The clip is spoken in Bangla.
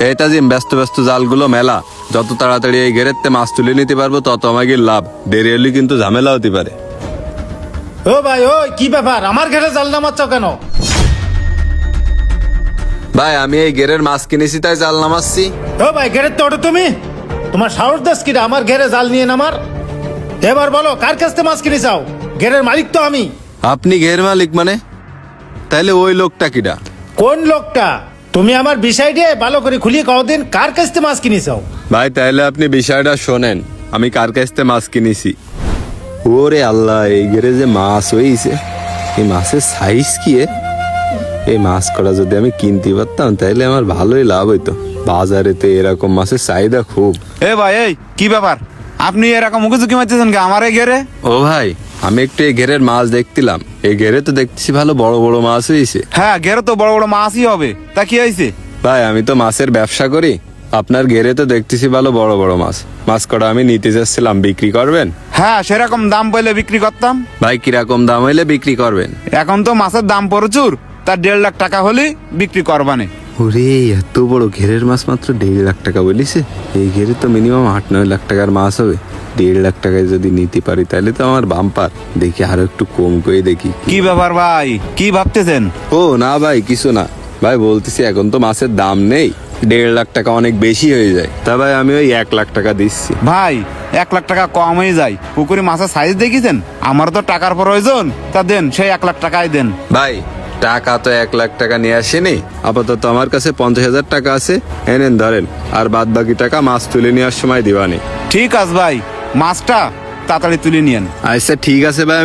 এই তাজিম, ব্যস্ত ব্যস্ত জালগুলো মেলা। যত তাড়াতাড়ি এই ঘেরেতে মাছ তুলে নিতে পারবো তত আমাকে লাভ। দেরি হলে কিন্তু ঝামেলা হতে পারে। ও ভাই, ওই কি ব্যাপার? আমার ঘরে জাল নামাচ্ছ কেন? ভাই আমি এই ঘেরের মাছ কিনেছি তাই জাল নামাচ্ছি। ও ভাই, ঘেরের তো ওটা তুমি। তোমার সাহস দাস কিনা আমার ঘরে জাল নিয়ে নামার? এবার বলো, কার কাছ থেকে মাছ কিনে চাও? ঘেরের মালিক তো আমি। আপনি ঘের মালিক মানে? তাইলে ওই লোকটা কিডা? কোন লোকটা? তুমি আমার বিষয় দিয়ে ভালো করে খুলিয়ে কও দিন, কার কাছ থেকে মাছ কিনে চাও? ভাই তাইলে আপনি বিষয়টা শোনেন, আমি কার কাছ থেকে মাছ কিনেছি। ওরে আল্লাহ, এই ঘেরে যে মাছ হয়েছে, এই মাছের সাইজ কি? এই মাছ করা যদি আমি কিনতে পারতাম তাহলে আমার ভালোই লাভ হইতো। বাজারে তো এরকম মাছের চাহিদা খুব। এ ভাই, এই কি ব্যাপার? আপনি এরকম মুখে চুকি মারতেছেন কি আমার এই ঘেরে? ও ভাই, আমি একটু এই ঘেরের মাছ দেখছিলাম। এই ঘেরে তো দেখতেছি ভালো বড় বড় মাছ হয়েছে। হ্যাঁ, ঘেরে তো বড় বড় মাছই হবে, তা কি হয়েছে? ভাই আমি তো মাছের ব্যবসা করি, আপনার ঘেরে তো দেখতেছি ভালো বড় বড় মাছ। মাছ কটা আমি নিতে চাচ্ছিলাম, বিক্রি করবেন? হ্যাঁ, সেরকম দাম পাইলে বিক্রি করতাম। ভাই কিরকম দাম হইলে বিক্রি করবেন? এখন তো মাছের দাম প্রচুর, তার 1.5 লাখ টাকা হলে বিক্রি করবানে। ওরে, এত বড় ঘেরের মাছ মাত্র 1.5 লাখ টাকা বলিছে? এই ঘেরে তো মিনিমাম 8-9 লাখ টাকার মাছ হবে। 1.5 লাখ টাকায় যদি নিতে পারি তাহলে তো আমার বাম্পার। দেখি আরো একটু কম করে দেখি। কি ব্যাপার ভাই, কি ভাবতেছেন? ও না ভাই, কিছু না। ভাই বলতেছি এখন তো মাছের দাম নেই, 1.5 লাখ টাকা অনেক বেশি হয়ে যায়। তা ভাই আমি ওই 1 লাখ টাকা দিচ্ছি। ভাই 1 লাখ টাকা কম হয়ে যায়। পুকুরে মাছের সাইজ দেখেছেন? আমার তো টাকার প্রয়োজন, তা দেন, সেই 1 লাখ টাকাই দেন। ভাই টাকা তো 1 লাখ টাকা নিয়ে আসেনি, আপাতত আমার কাছে 50,000 টাকা আছে, এনেন ধরেন। আর বাদ বাকি টাকা মাছ তুলে নেওয়ার সময় দিবানি। ঠিক আছে ভাই, মাছটা তাড়াতাড়ি তুলে নিয়েন। আচ্ছা ঠিক আছে ভাই।